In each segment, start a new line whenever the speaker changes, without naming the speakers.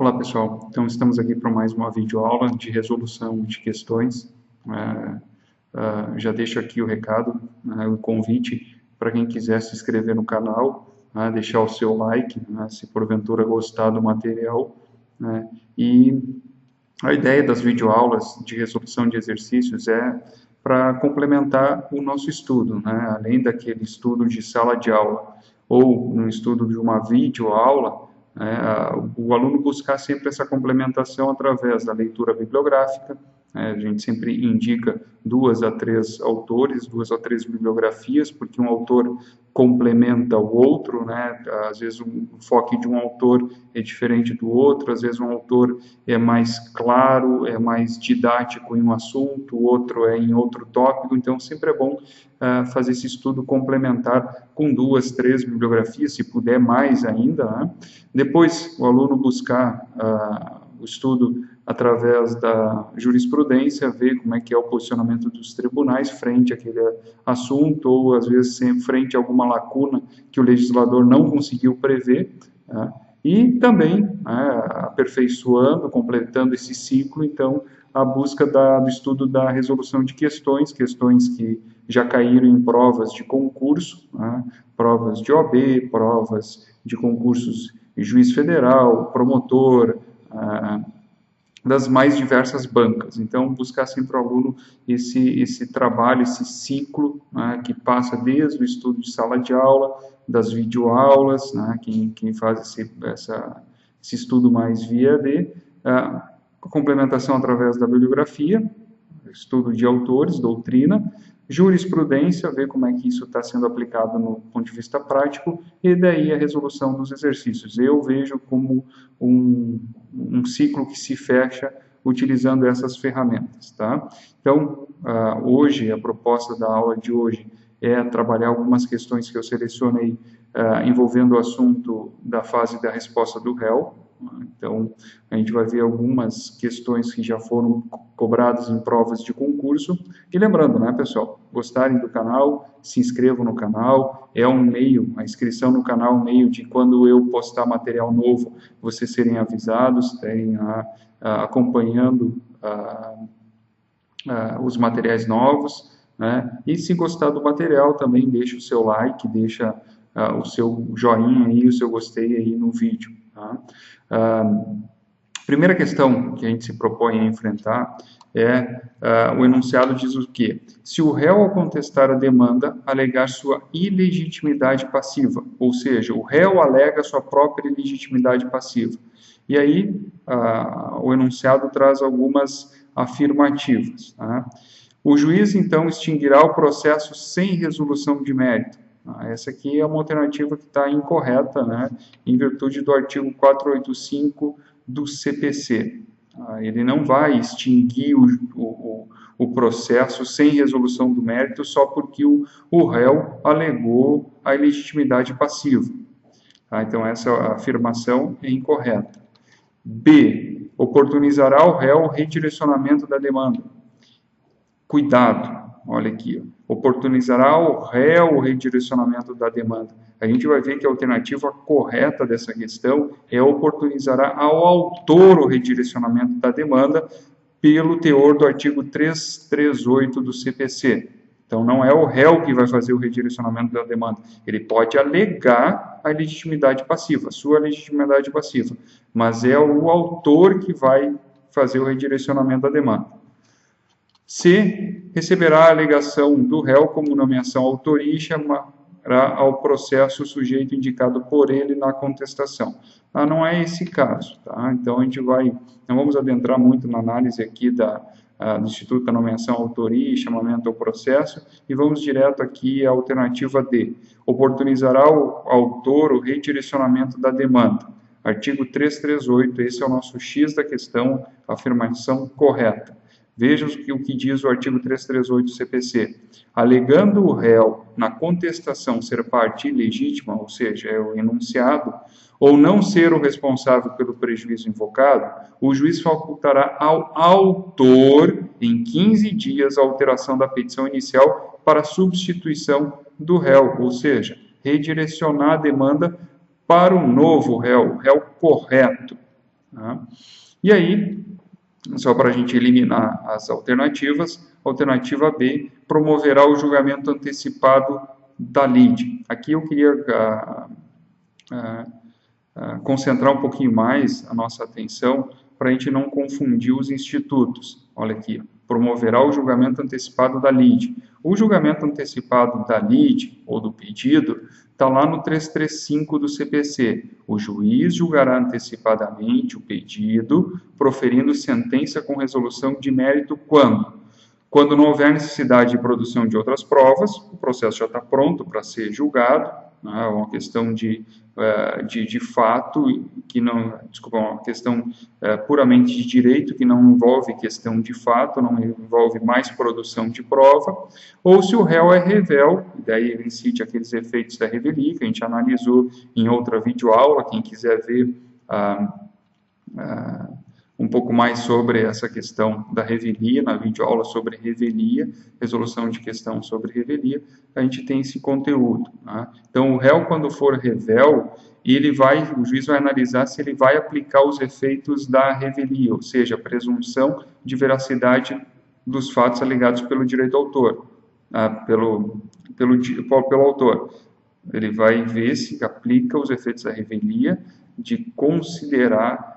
Olá pessoal, então estamos aqui para mais uma videoaula de resolução de questões. Já deixo aqui o recado, o convite para quem quiser se inscrever no canal, deixar o seu like, se porventura gostar do material. E a ideia das videoaulas de resolução de exercícios é para complementar o nosso estudo, além daquele estudo de sala de aula ou no estudo de uma videoaula. O aluno buscar sempre essa complementação através da leitura bibliográfica. A gente sempre indica 2 a 3 autores, 2 a 3 bibliografias, porque um autor complementa o outro, Às vezes o enfoque de um autor é diferente do outro, às vezes um autor é mais claro, é mais didático em um assunto, o outro é em outro tópico, então sempre é bom fazer esse estudo complementar com 2, 3 bibliografias, se puder mais ainda, Depois o aluno buscar o estudo através da jurisprudência, ver como é que é o posicionamento dos tribunais frente àquele assunto, ou às vezes frente a alguma lacuna que o legislador não conseguiu prever, e também aperfeiçoando, completando esse ciclo, então, a busca do estudo da resolução de questões que já caíram em provas de concurso, provas de OAB, provas de concursos de juiz federal, promotor, das mais diversas bancas. Então, buscar sempre o aluno esse trabalho, esse ciclo, que passa desde o estudo de sala de aula, das videoaulas, quem faz esse estudo mais via EAD, complementação através da bibliografia, estudo de autores, doutrina, jurisprudência, ver como é que isso está sendo aplicado no ponto de vista prático, e daí a resolução dos exercícios. Eu vejo como um ciclo que se fecha utilizando essas ferramentas, tá? Então, hoje, a proposta da aula de hoje é trabalhar algumas questões que eu selecionei envolvendo o assunto da fase da resposta do réu. Então, a gente vai ver algumas questões que já foram cobradas em provas de concurso. E lembrando, pessoal, gostarem do canal, se inscrevam no canal, é um meio, a inscrição no canal é um meio de quando eu postar material novo, vocês serem avisados, terem acompanhando os materiais novos, E se gostar do material, também deixa o seu like, deixa o seu joinha aí, o seu gostei aí no vídeo, tá? Primeira questão que a gente se propõe a enfrentar é o enunciado diz o quê? Se o réu, ao contestar a demanda, alegar sua ilegitimidade passiva, ou seja, o réu alega sua própria ilegitimidade passiva. E aí, o enunciado traz algumas afirmativas. O juiz, então, extinguirá o processo sem resolução de mérito. Essa aqui é uma alternativa que está incorreta, em virtude do artigo 485 do CPC. Ele não vai extinguir o processo sem resolução do mérito só porque o réu alegou a ilegitimidade passiva. Então, essa afirmação é incorreta. B. Oportunizará o réu o redirecionamento da demanda. Cuidado. Olha aqui, oportunizará ao réu o redirecionamento da demanda. A gente vai ver que a alternativa correta dessa questão é oportunizará ao autor o redirecionamento da demanda pelo teor do artigo 338 do CPC. Então, não é o réu que vai fazer o redirecionamento da demanda. Ele pode alegar a legitimidade passiva, sua legitimidade passiva, mas é o autor que vai fazer o redirecionamento da demanda. C. Receberá a alegação do réu como nomeação autoria e chamará ao processo o sujeito indicado por ele na contestação. Não é esse caso, tá? Então, a gente não vamos adentrar muito na análise aqui do Instituto da Nomeação Autoria e Chamamento ao Processo, e vamos direto aqui à alternativa D. Oportunizará o autor o redirecionamento da demanda. Artigo 338, esse é o nosso X da questão, afirmação correta. Vejam o que diz o artigo 338 do CPC. Alegando o réu na contestação ser parte ilegítima, ou seja, é o enunciado, ou não ser o responsável pelo prejuízo invocado, o juiz facultará ao autor, em 15 dias, a alteração da petição inicial para substituição do réu, ou seja, redirecionar a demanda para o novo réu, o réu correto. Tá? E aí, só para a gente eliminar as alternativas, alternativa B, promoverá o julgamento antecipado da lide. Aqui eu queria concentrar um pouquinho mais a nossa atenção para a gente não confundir os institutos. Olha aqui, promoverá o julgamento antecipado da lide. O julgamento antecipado da lide ou do pedido está lá no 335 do CPC. O juiz julgará antecipadamente o pedido, proferindo sentença com resolução de mérito quando? Quando não houver necessidade de produção de outras provas, o processo já está pronto para ser julgado, né, é uma questão de fato, que não, desculpa, uma questão puramente de direito, que não envolve questão de fato, não envolve mais produção de prova, ou se o réu é revel, daí ele incide aqueles efeitos da revelia, que a gente analisou em outra videoaula, quem quiser ver um pouco mais sobre essa questão da revelia, na videoaula sobre revelia, resolução de questão sobre revelia, a gente tem esse conteúdo. Né? Então, o réu, quando for revel, o juiz vai analisar se ele vai aplicar os efeitos da revelia, ou seja, a presunção de veracidade dos fatos alegados pelo direito autor, pelo autor. Ele vai ver se aplica os efeitos da revelia, de considerar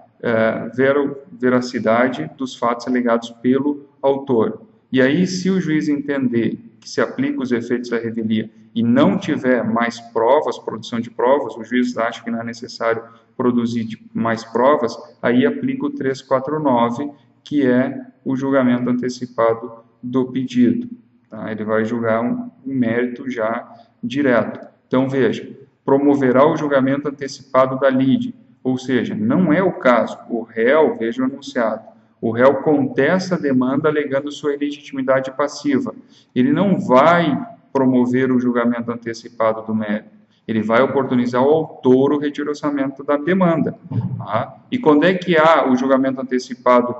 veracidade dos fatos alegados pelo autor. E aí, se o juiz entender que se aplica os efeitos da revelia e não tiver mais provas, produção de provas, o juiz acha que não é necessário produzir mais provas, aí aplica o 349, que é o julgamento antecipado do pedido. Tá? Ele vai julgar um mérito já direto. Então, veja, promoverá o julgamento antecipado da lide. Ou seja, não é o caso. O réu, veja o enunciado, o réu contesta a demanda alegando sua ilegitimidade passiva. Ele não vai promover o julgamento antecipado do mérito. Ele vai oportunizar ao autor o redirecionamento da demanda. Tá? E quando é que há o julgamento antecipado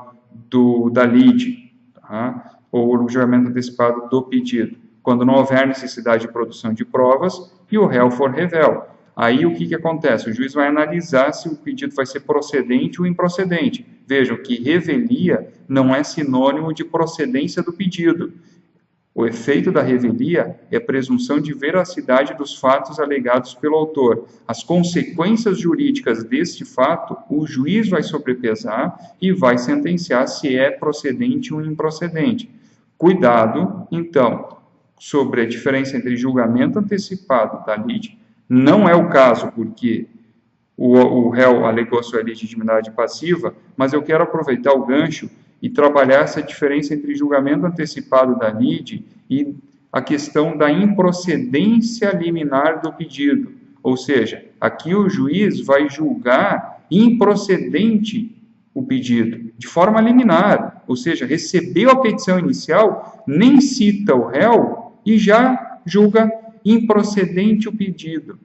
da lide? Tá? Ou o julgamento antecipado do pedido? Quando não houver necessidade de produção de provas e o réu for revel. Aí o que acontece? O juiz vai analisar se o pedido vai ser procedente ou improcedente. Vejam que revelia não é sinônimo de procedência do pedido. O efeito da revelia é a presunção de veracidade dos fatos alegados pelo autor. As consequências jurídicas deste fato, o juiz vai sobrepesar e vai sentenciar se é procedente ou improcedente. Cuidado, então, sobre a diferença entre julgamento antecipado da lide. Não é o caso porque o réu alegou sua legitimidade passiva, mas eu quero aproveitar o gancho e trabalhar essa diferença entre julgamento antecipado da lide e a questão da improcedência liminar do pedido. Ou seja, aqui o juiz vai julgar improcedente o pedido, de forma liminar, ou seja, recebeu a petição inicial, nem cita o réu e já julga improcedente o pedido.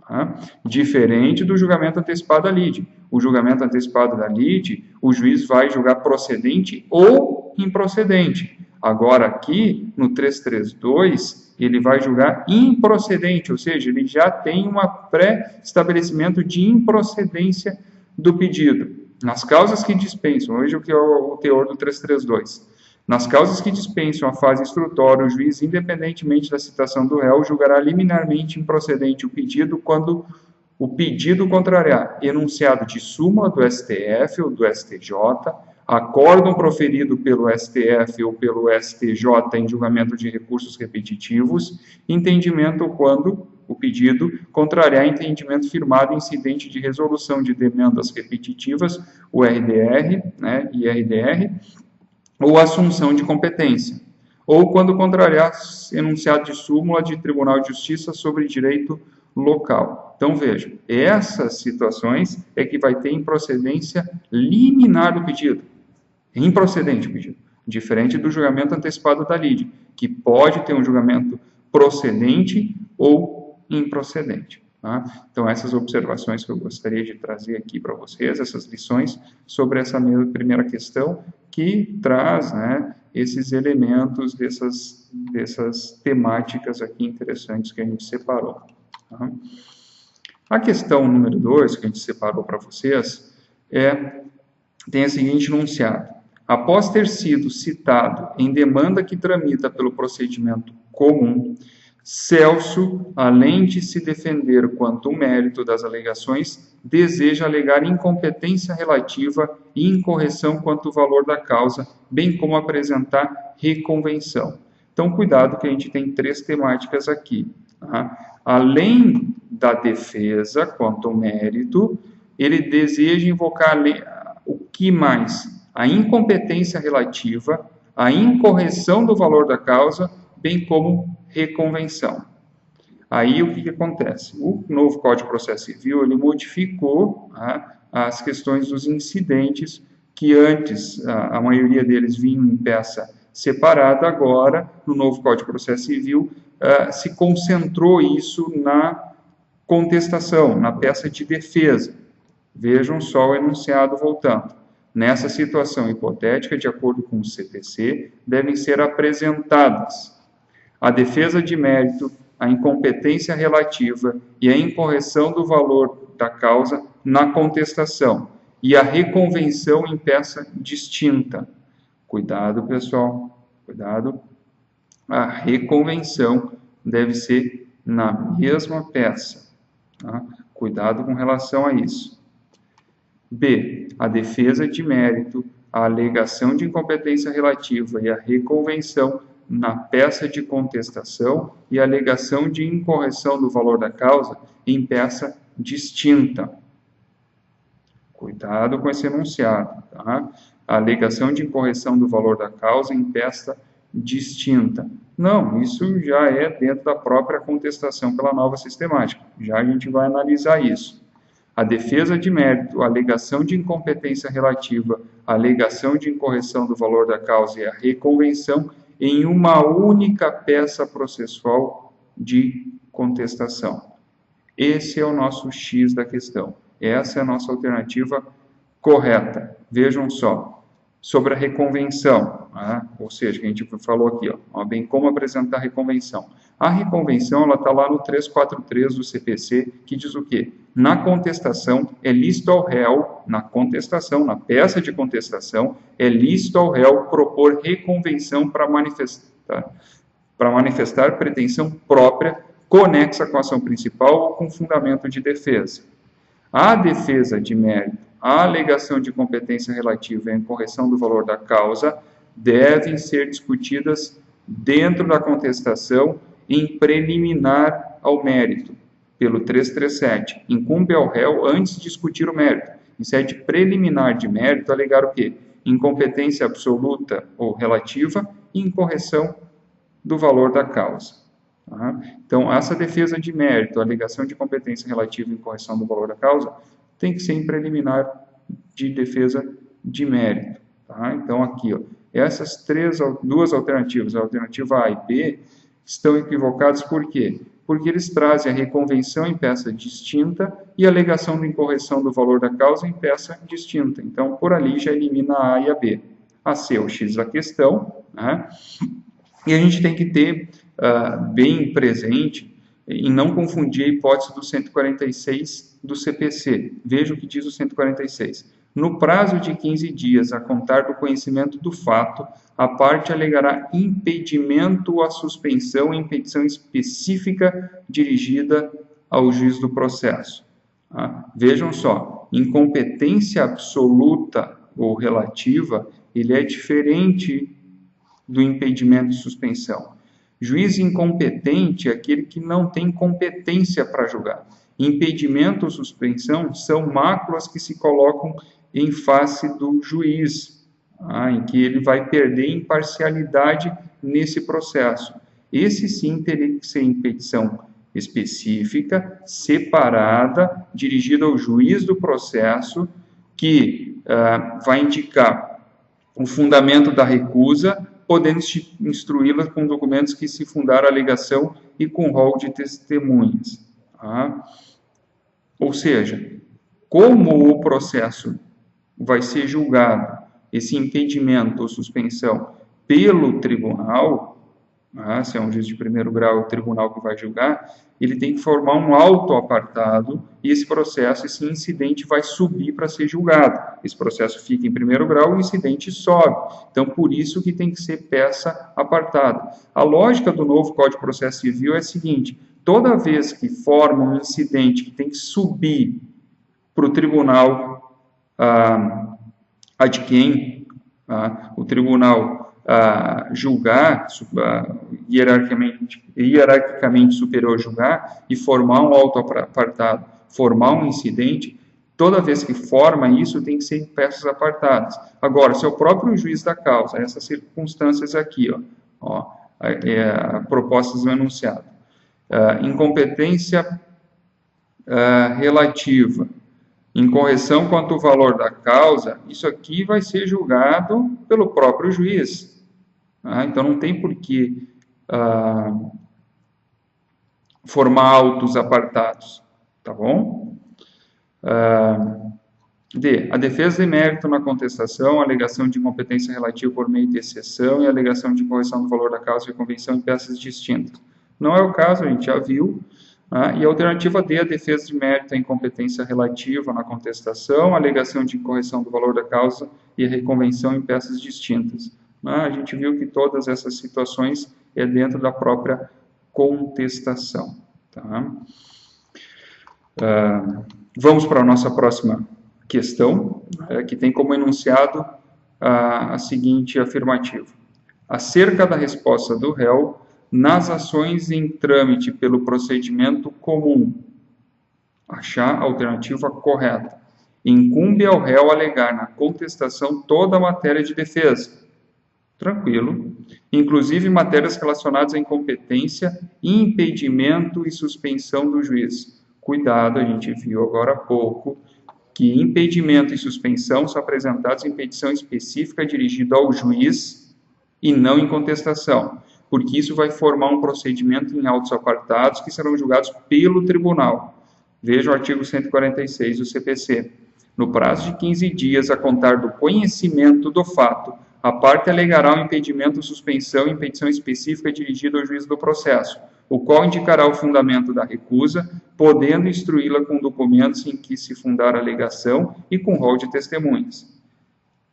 Tá? Diferente do julgamento antecipado da lide. O julgamento antecipado da lide, o juiz vai julgar procedente ou improcedente. Agora, aqui, no 332, ele vai julgar improcedente, ou seja, ele já tem um pré-estabelecimento de improcedência do pedido. Nas causas que dispensam, hoje o que é o teor do 332. Nas causas que dispensam a fase instrutória, o juiz, independentemente da citação do réu, julgará liminarmente improcedente o pedido quando o pedido contrariar enunciado de súmula do STF ou do STJ, acórdão proferido pelo STF ou pelo STJ em julgamento de recursos repetitivos, entendimento quando o pedido contrariar entendimento firmado incidente de resolução de demandas repetitivas, o RDR, IRDR, ou assunção de competência, ou quando contrariar enunciado de súmula de Tribunal de Justiça sobre direito local. Então, vejam, essas situações é que vai ter improcedência liminar do pedido. Improcedente o pedido. Diferente do julgamento antecipado da lide, que pode ter um julgamento procedente ou improcedente. Tá? Então, essas observações que eu gostaria de trazer aqui para vocês, essas lições sobre essa primeira questão, que traz, esses elementos dessas temáticas aqui interessantes que a gente separou. Tá? A questão número 2, que a gente separou para vocês, é tem a seguinte enunciado: após ter sido citado em demanda que tramita pelo procedimento comum, Celso, além de se defender quanto ao mérito das alegações, deseja alegar incompetência relativa e incorreção quanto ao valor da causa, bem como apresentar reconvenção. Então, cuidado que a gente tem 3 temáticas aqui. Tá? Além da defesa quanto ao mérito, ele deseja invocar o que mais? A incompetência relativa, a incorreção do valor da causa, bem como reconvenção. Aí o que acontece? O novo Código de Processo Civil ele modificou as questões dos incidentes que antes a maioria deles vinham em peça separada, agora no novo Código de Processo Civil se concentrou isso na contestação, na peça de defesa. Vejam só o enunciado voltando. Nessa situação hipotética, de acordo com o CPC, devem ser apresentadas a defesa de mérito, a incompetência relativa e a incorreção do valor da causa na contestação e a reconvenção em peça distinta. Cuidado, pessoal, cuidado. A reconvenção deve ser na mesma peça. Tá? Cuidado com relação a isso. B. A defesa de mérito, a alegação de incompetência relativa e a reconvenção na peça de contestação e a alegação de incorreção do valor da causa em peça distinta. Cuidado com esse enunciado. Tá? A alegação de incorreção do valor da causa em peça distinta. Não, isso já é dentro da própria contestação pela nova sistemática. Já a gente vai analisar isso. A defesa de mérito, a alegação de incompetência relativa, a alegação de incorreção do valor da causa e a reconvenção em uma única peça processual de contestação. Esse é o nosso X da questão. Essa é a nossa alternativa correta. Vejam só. Sobre a reconvenção, ou seja, que a gente falou aqui, bem como apresentar a reconvenção. A reconvenção está lá no 343 do CPC, que diz o quê? Na contestação, é lícito ao réu, na contestação, na peça de contestação, é lícito ao réu propor reconvenção para manifestar pretensão própria, conexa com a ação principal ou com fundamento de defesa. A defesa de mérito, a alegação de competência relativa e a incorreção do valor da causa devem ser discutidas dentro da contestação em preliminar ao mérito, pelo 337. Incumbe ao réu, antes de discutir o mérito, em sede preliminar de mérito, alegar o quê? Incompetência absoluta ou relativa e incorreção do valor da causa. Tá? Então, essa defesa de mérito, a alegação de competência relativa e incorreção do valor da causa, tem que ser em preliminar de defesa de mérito. Tá? Então, aqui, essas duas alternativas, a alternativa A e B, estão equivocadas por quê? Porque eles trazem a reconvenção em peça distinta e a alegação de incorreção do valor da causa em peça distinta. Então, por ali já elimina a A e a B. A C é o X da questão, né? E a gente tem que ter bem presente e não confundir a hipótese do 146 do CPC. Veja o que diz o 146. No prazo de 15 dias a contar do conhecimento do fato, a parte alegará impedimento ou a suspensão em petição específica dirigida ao juiz do processo. Vejam só, incompetência absoluta ou relativa, ele é diferente do impedimento e suspensão. Juiz incompetente é aquele que não tem competência para julgar. Impedimento ou suspensão são máculas que se colocam em face do juiz, em que ele vai perder imparcialidade nesse processo. Esse sim teria que ser em petição específica, separada, dirigida ao juiz do processo, que vai indicar o fundamento da recusa, podendo instruí-la com documentos que se fundar a alegação e com rol de testemunhas. Tá? Ou seja, como o processo vai ser julgado, esse impedimento ou suspensão, pelo tribunal, se é um juiz de primeiro grau, o tribunal que vai julgar, ele tem que formar um auto apartado e esse processo, esse incidente vai subir para ser julgado. Esse processo fica em primeiro grau e o incidente sobe. Então, por isso que tem que ser peça apartada. A lógica do novo Código de Processo Civil é a seguinte: toda vez que forma um incidente que tem que subir para o tribunal ad quem, o tribunal julgar, hierarquicamente superior julgar, e formar um auto apartado, formar um incidente, toda vez que forma isso, tem que ser em peças apartadas. Agora, se é o próprio juiz da causa, essas circunstâncias aqui, propostas no enunciado, incompetência relativa, incorreção quanto ao valor da causa, isso aqui vai ser julgado pelo próprio juiz. Então, não tem por que formar autos apartados, tá bom? D. A defesa de mérito na contestação, a alegação de incompetência relativa por meio de exceção e a alegação de correção do valor da causa e convenção em peças distintas. Não é o caso, a gente já viu. E a alternativa D, a defesa de mérito, a incompetência relativa na contestação, a alegação de correção do valor da causa e a reconvenção em peças distintas. A gente viu que todas essas situações é dentro da própria contestação. Tá? Vamos para a nossa próxima questão, que tem como enunciado a seguinte afirmativa: acerca da resposta do réu nas ações em trâmite pelo procedimento comum, achar a alternativa correta. Incumbe ao réu alegar na contestação toda a matéria de defesa. Tranquilo. Inclusive matérias relacionadas à incompetência, impedimento e suspensão do juiz. Cuidado, a gente viu agora há pouco que impedimento e suspensão são apresentados em petição específica dirigida ao juiz e não em contestação, porque isso vai formar um procedimento em autos apartados que serão julgados pelo tribunal. Veja o artigo 146 do CPC. No prazo de 15 dias a contar do conhecimento do fato, a parte alegará o impedimento, suspensão e petição específica dirigida ao juiz do processo, o qual indicará o fundamento da recusa, podendo instruí-la com documentos em que se fundar a alegação e com rol de testemunhas.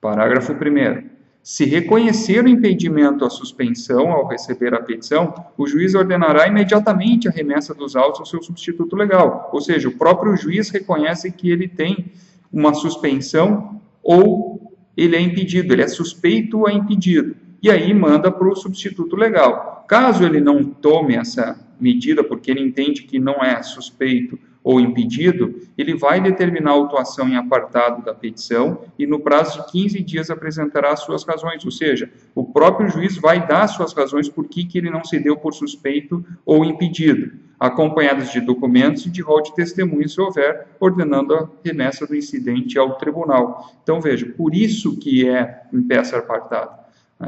Parágrafo 1º. Se reconhecer o impedimento à suspensão ao receber a petição, o juiz ordenará imediatamente a remessa dos autos ao seu substituto legal. Ou seja, o próprio juiz reconhece que ele tem uma suspensão ou ele é impedido, ele é suspeito ou é impedido. E aí manda para o substituto legal. Caso ele não tome essa medida, porque ele entende que não é suspeito ou impedido, ele vai determinar a autuação em apartado da petição e no prazo de 15 dias apresentará as suas razões, ou seja, o próprio juiz vai dar as suas razões por que ele não se deu por suspeito ou impedido, acompanhadas de documentos e de rol de testemunhas, se houver, ordenando a remessa do incidente ao tribunal. Então, veja, por isso que é em peça apartada.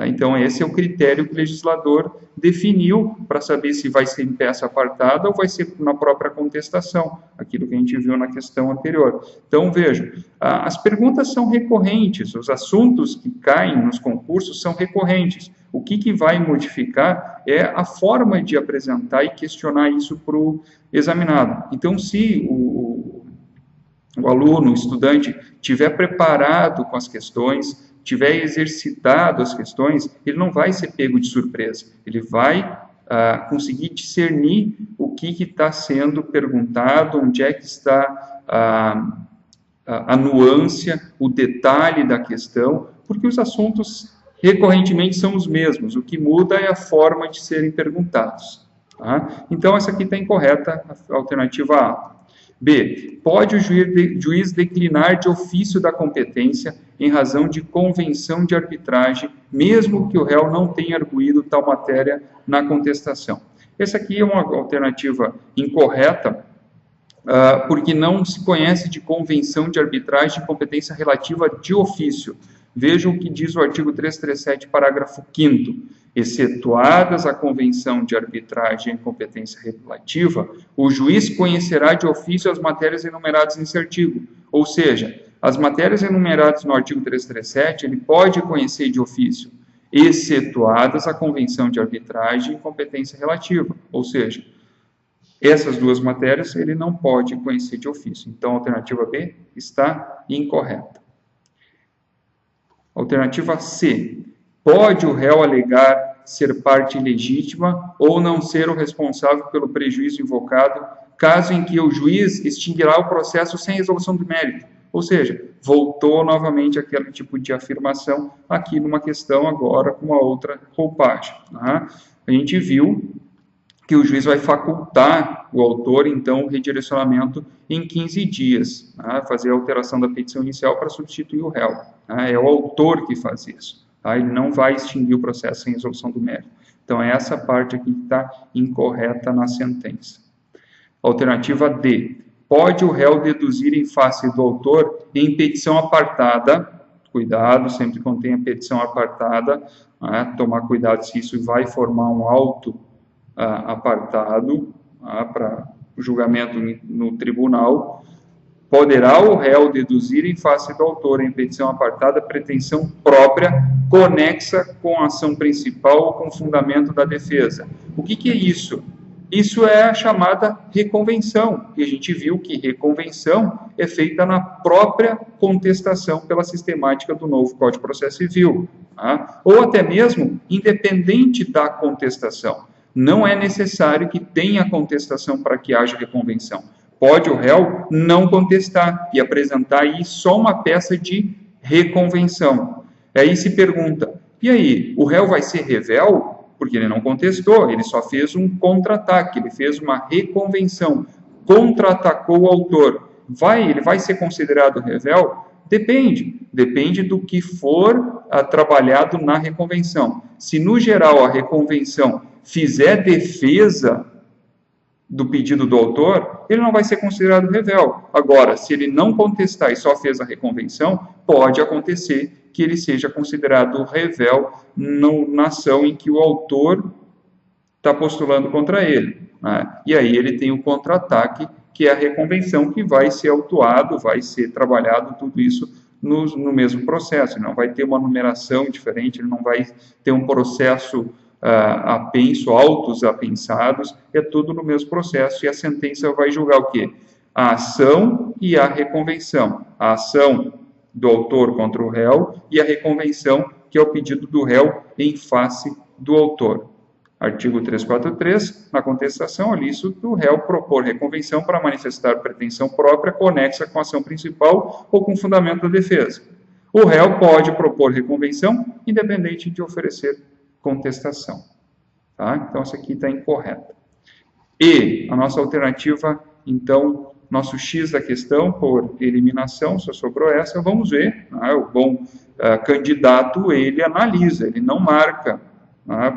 Então, esse é o critério que o legislador definiu para saber se vai ser em peça apartada ou vai ser na própria contestação, aquilo que a gente viu na questão anterior. Então, veja, as perguntas são recorrentes, os assuntos que caem nos concursos são recorrentes. O que vai modificar é a forma de apresentar e questionar isso para o examinado. Então, se o aluno, o estudante, tiver preparado com as questões, tiver exercitado as questões, ele não vai ser pego de surpresa. Ele vai conseguir discernir o que está sendo perguntado, onde é que está a nuance, o detalhe da questão, porque os assuntos recorrentemente são os mesmos. O que muda é a forma de serem perguntados. Tá? Então, essa aqui está incorreta, a alternativa A. B. Pode o juiz declinar de ofício da competência em razão de convenção de arbitragem, mesmo que o réu não tenha arguído tal matéria na contestação. Essa aqui é uma alternativa incorreta, porque não se conhece de convenção de arbitragem de competência relativa de ofício. Vejam o que diz o artigo 337, parágrafo 5º. Excetuadas a convenção de arbitragem e competência relativa, o juiz conhecerá de ofício as matérias enumeradas nesse artigo. Ou seja, as matérias enumeradas no artigo 337, ele pode conhecer de ofício. excetuadas a convenção de arbitragem e competência relativa, ou seja, essas duas matérias ele não pode conhecer de ofício. Então, a alternativa B está incorreta. Alternativa C. Pode o réu alegar ser parte ilegítima ou não ser o responsável pelo prejuízo invocado, caso em que o juiz extinguirá o processo sem resolução do mérito. Ou seja, voltou novamente aquele tipo de afirmação aqui numa questão agora com uma outra roupagem. Tá? A gente viu que o juiz vai facultar o autor, então, o redirecionamento em 15 dias, tá? Fazer a alteração da petição inicial para substituir o réu. Tá? É o autor que faz isso. Tá? Ele não vai extinguir o processo sem resolução do mérito. Então, é essa parte aqui que está incorreta na sentença. Alternativa D. Pode o réu deduzir em face do autor em petição apartada, cuidado, sempre contém a petição apartada, né? Tomar cuidado se isso vai formar um auto apartado para o julgamento no tribunal. Poderá o réu deduzir em face do autor em petição apartada pretensão própria conexa com a ação principal ou com fundamento da defesa. O que é isso? Isso é a chamada reconvenção, e a gente viu que reconvenção é feita na própria contestação pela sistemática do novo Código de Processo Civil, tá? Ou até mesmo independente da contestação. Não é necessário que tenha contestação para que haja reconvenção. Pode o réu não contestar e apresentar aí só uma peça de reconvenção. Aí se pergunta, e aí, o réu vai ser revel? Porque ele não contestou, ele só fez um contra-ataque, ele fez uma reconvenção, contra-atacou o autor. Ele vai ser considerado revel? Depende do que for trabalhado na reconvenção. Se no geral a reconvenção fizer defesa do pedido do autor, ele não vai ser considerado revel. Agora, se ele não contestar e só fez a reconvenção, pode acontecer que ele seja considerado revel na ação em que o autor está postulando contra ele. Né? E aí ele tem o contra-ataque, que é a reconvenção, que vai ser autuado, vai ser trabalhado, tudo isso no mesmo processo. Ele não vai ter uma numeração diferente, ele não vai ter um processo apenso, autos apensados, é tudo no mesmo processo, e a sentença vai julgar o quê? A ação e a reconvenção. A ação do autor contra o réu e a reconvenção, que é o pedido do réu em face do autor. Artigo 343, na contestação, é lícito do réu propor reconvenção para manifestar pretensão própria conexa com a ação principal ou com fundamento da defesa. O réu pode propor reconvenção, independente de oferecer contestação. Tá? Então, essa aqui está incorreta. E a nossa alternativa, então, nosso X da questão, por eliminação, só sobrou essa, vamos ver. Né? O bom candidato, ele analisa, ele não marca.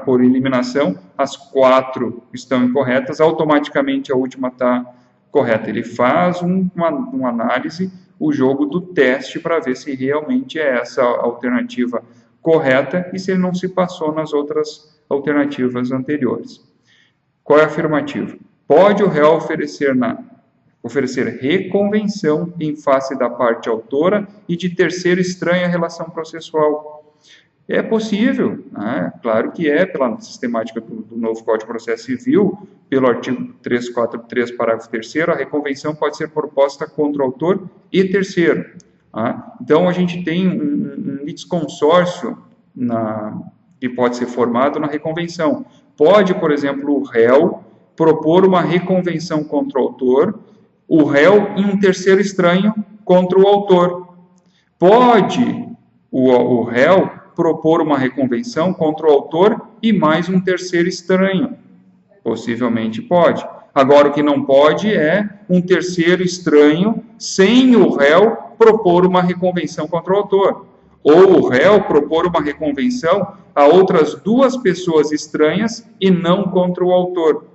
Por eliminação, as 4 estão incorretas, automaticamente a última está correta. Ele faz uma análise, o jogo do teste, para ver se realmente é essa alternativa correta e se ele não se passou nas outras alternativas anteriores. Qual é a afirmativa? Pode o réu oferecer reconvenção em face da parte autora e de terceiro estranho à relação processual. É possível, né? Claro que é, pela sistemática do novo Código de Processo Civil, pelo artigo 343, parágrafo 3º, a reconvenção pode ser proposta contra o autor e terceiro. Tá? Então, a gente tem um litisconsórcio que pode ser formado na reconvenção. Pode, por exemplo, o réu propor uma reconvenção contra o autor, o réu e um terceiro estranho contra o autor. Pode o réu propor uma reconvenção contra o autor e mais um terceiro estranho. Possivelmente pode. Agora, o que não pode é um terceiro estranho sem o réu propor uma reconvenção contra o autor. Ou o réu propor uma reconvenção a outras 2 pessoas estranhas e não contra o autor.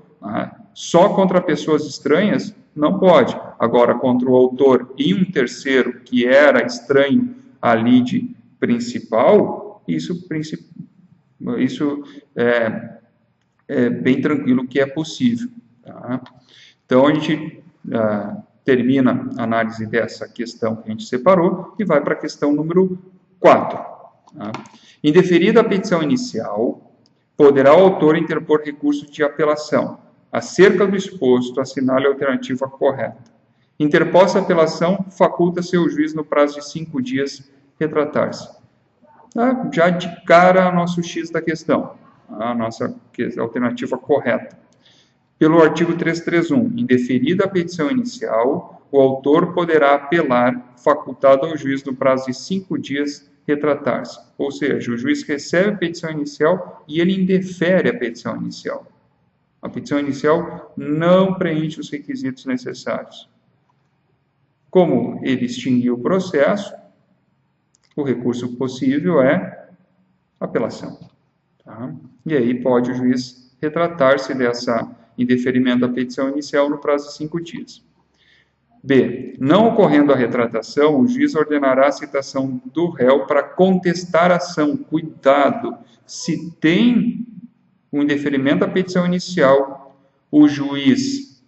Só contra pessoas estranhas não pode. Agora, contra o autor e um terceiro que era estranho ali de principal, isso é bem tranquilo que é possível. Tá? Então, a gente termina a análise dessa questão que a gente separou e vai para a questão número 4. Tá? Indeferida a petição inicial, poderá o autor interpor recurso de apelação. Acerca do exposto, assinale a alternativa correta. Interposta a apelação, faculta-se o juiz no prazo de 5 dias retratar-se. Tá? Já de cara, nosso X da questão, a nossa alternativa correta. Pelo artigo 331, indeferida a petição inicial, o autor poderá apelar, facultado ao juiz no prazo de 5 dias retratar-se. Ou seja, o juiz recebe a petição inicial e ele indefere a petição inicial. A petição inicial não preenche os requisitos necessários. Como ele extinguiu o processo, o recurso possível é apelação. Tá? E aí pode o juiz retratar-se dessa indeferimento da petição inicial no prazo de 5 dias. B. Não ocorrendo a retratação, o juiz ordenará a citação do réu para contestar a ação. Cuidado! Se tem um indeferimento da petição inicial, o juiz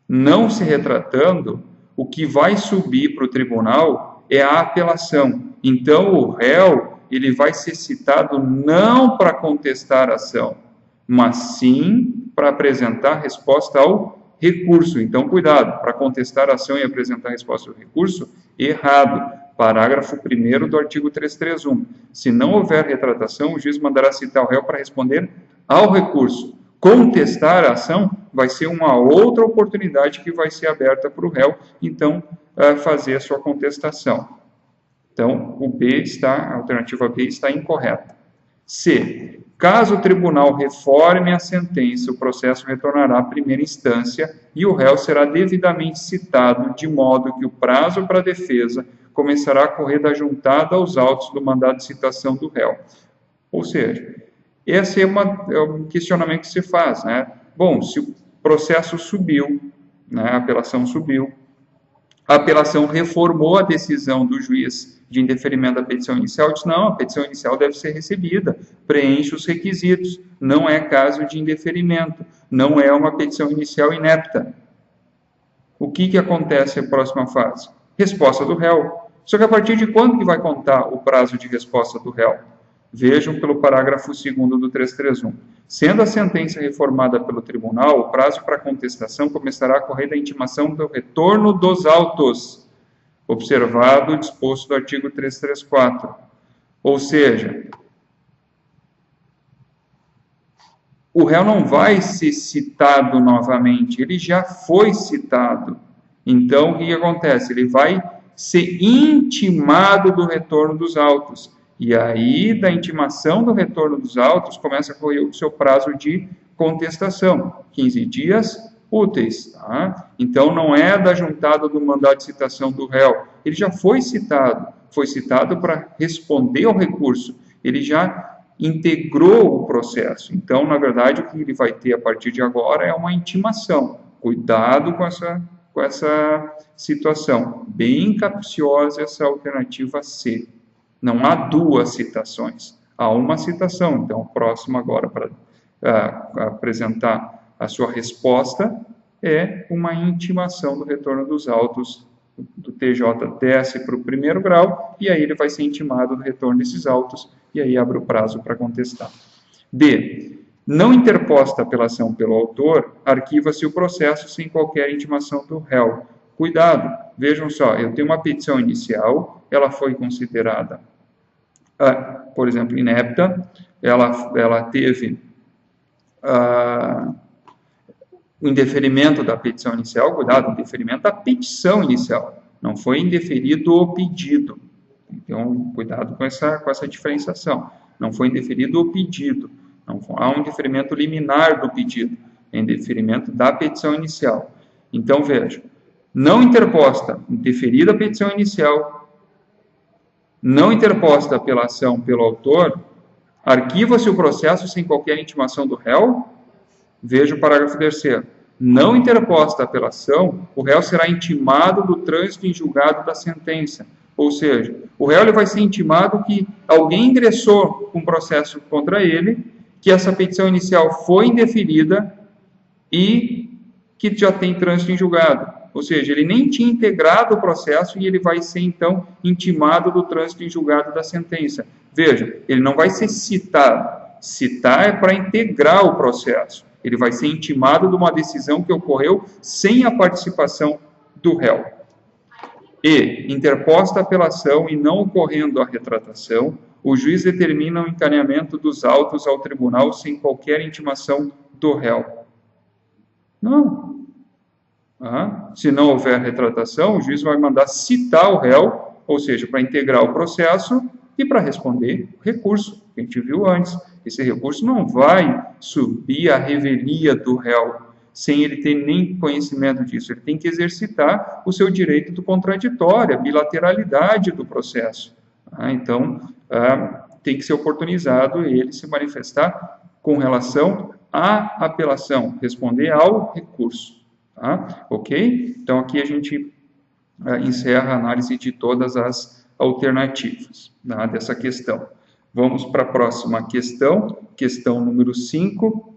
não se retratando, o que vai subir para o tribunal é a apelação. Então, o réu ele vai ser citado não para contestar a ação, mas sim para apresentar resposta ao recurso. Então, cuidado, para contestar a ação e apresentar resposta ao recurso, errado. Parágrafo 1º do artigo 331. Se não houver retratação, o juiz mandará citar o réu para responder ao recurso. Contestar a ação vai ser uma outra oportunidade que vai ser aberta para o réu, então, fazer a sua contestação. Então, a alternativa B está incorreta. C. Caso o tribunal reforme a sentença, o processo retornará à primeira instância e o réu será devidamente citado, de modo que o prazo para a defesa começará a correr da juntada aos autos do mandado de citação do réu. Ou seja, esse é um questionamento que se faz, né? Bom, se o processo subiu, né, a apelação subiu, a apelação reformou a decisão do juiz de indeferimento da petição inicial, diz, não, a petição inicial deve ser recebida, preenche os requisitos, não é caso de indeferimento, não é uma petição inicial inepta. O que acontece na próxima fase? Resposta do réu. Só que a partir de quando que vai contar o prazo de resposta do réu? Vejam pelo parágrafo 2º do 331. Sendo a sentença reformada pelo tribunal, o prazo para contestação começará a correr da intimação do retorno dos autos, observado o disposto do artigo 334. Ou seja, o réu não vai ser citado novamente, ele já foi citado. Então, o que acontece? Ele vai ser intimado do retorno dos autos. E aí, da intimação do retorno dos autos, começa a correr o seu prazo de contestação, 15 dias úteis. Tá? Então, não é da juntada do mandado de citação do réu. Ele já foi citado para responder ao recurso. Ele já integrou o processo. Então, na verdade, o que ele vai ter a partir de agora é uma intimação. Cuidado com essa situação. Bem capciosa essa alternativa C. Não há duas citações, há uma citação. Então, o próximo agora para apresentar a sua resposta é uma intimação do retorno dos autos do TJ desce para o primeiro grau e aí ele vai ser intimado do retorno desses autos e aí abre o prazo para contestar. D. Não interposta a apelação pelo autor, arquiva-se o processo sem qualquer intimação do réu. Cuidado, vejam só, eu tenho uma petição inicial, ela foi considerada, por exemplo, inepta, ela teve o indeferimento da petição inicial, cuidado, indeferimento da petição inicial, não foi indeferido o pedido. Então, cuidado com essa diferenciação. Não foi indeferido o pedido, não há um indeferimento liminar do pedido, é indeferimento da petição inicial. Então, veja, não interposta, indeferida a petição inicial, não interposta a apelação pelo autor, arquiva-se o processo sem qualquer intimação do réu. Veja o parágrafo 3º. Não interposta a apelação, o réu será intimado do trânsito em julgado da sentença. Ou seja, o réu ele vai ser intimado que alguém ingressou com processo contra ele, que essa petição inicial foi indeferida e que já tem trânsito em julgado. ou seja, ele nem tinha integrado o processo e ele vai ser, então, intimado do trânsito em julgado da sentença. Veja, ele não vai ser citado. Citar é para integrar o processo. Ele vai ser intimado de uma decisão que ocorreu sem a participação do réu. E, interposta a apelação e não ocorrendo a retratação, o juiz determina o encaminhamento dos autos ao tribunal sem qualquer intimação do réu. Não. Se não houver retratação, o juiz vai mandar citar o réu, ou seja, para integrar o processo e para responder o recurso, que a gente viu antes. Esse recurso não vai subir à revelia do réu, sem ele ter nem conhecimento disso. Ele tem que exercitar o seu direito do contraditório, a bilateralidade do processo. Então, tem que ser oportunizado ele se manifestar com relação à apelação, responder ao recurso. Ok? Então, aqui a gente encerra a análise de todas as alternativas dessa questão. Vamos para a próxima questão, questão número 5.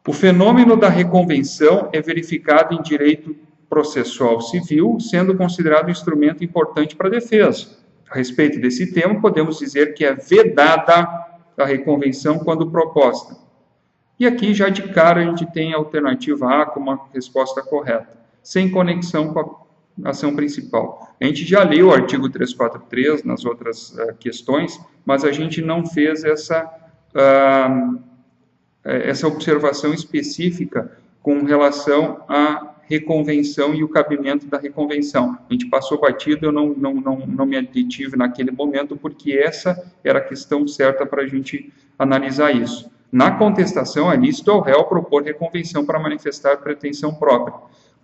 O fenômeno da reconvenção é verificado em direito processual civil, sendo considerado um instrumento importante para a defesa. A respeito desse tema, podemos dizer que é vedada a reconvenção quando proposta. E aqui, já de cara, a gente tem a alternativa A como a resposta correta, sem conexão com a ação principal. A gente já leu o artigo 343 nas outras questões, mas a gente não fez essa observação específica com relação à reconvenção e o cabimento da reconvenção. A gente passou batido, eu não me detive naquele momento, porque essa era a questão certa para a gente analisar isso. Na contestação, é lícito ao réu propor reconvenção para manifestar pretensão própria,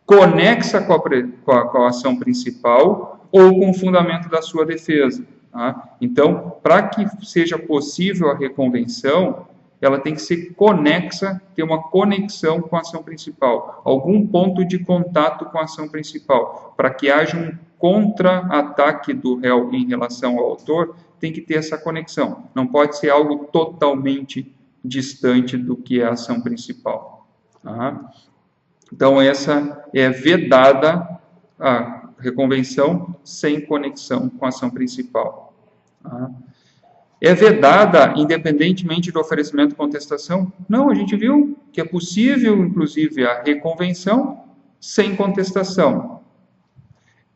conexa com a ação principal ou com o fundamento da sua defesa. Então, para que seja possível a reconvenção, ela tem que ser conexa, ter uma conexão com a ação principal, algum ponto de contato com a ação principal. Para que haja um contra-ataque do réu em relação ao autor, tem que ter essa conexão. Não pode ser algo totalmente distante do que é a ação principal. Então, essa é vedada a reconvenção sem conexão com a ação principal. É vedada independentemente do oferecimento de contestação? Não, a gente viu que é possível, inclusive, a reconvenção sem contestação.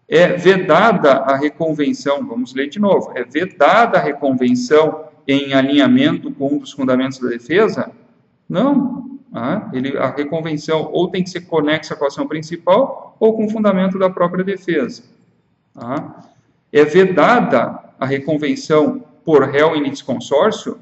É vedada a reconvenção, vamos ler de novo, é vedada a reconvenção em alinhamento com um dos fundamentos da defesa? Não. A reconvenção ou tem que ser conexa com a ação principal ou com o fundamento da própria defesa. É vedada a reconvenção por réu em litisconsórcio?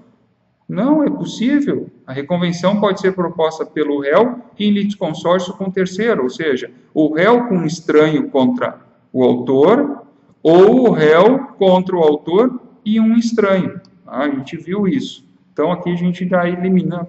Não, é possível. A reconvenção pode ser proposta pelo réu em litisconsórcio com terceiro, ou seja, o réu com um estranho contra o autor ou o réu contra o autor e um estranho. A gente viu isso. Então, aqui a gente já elimina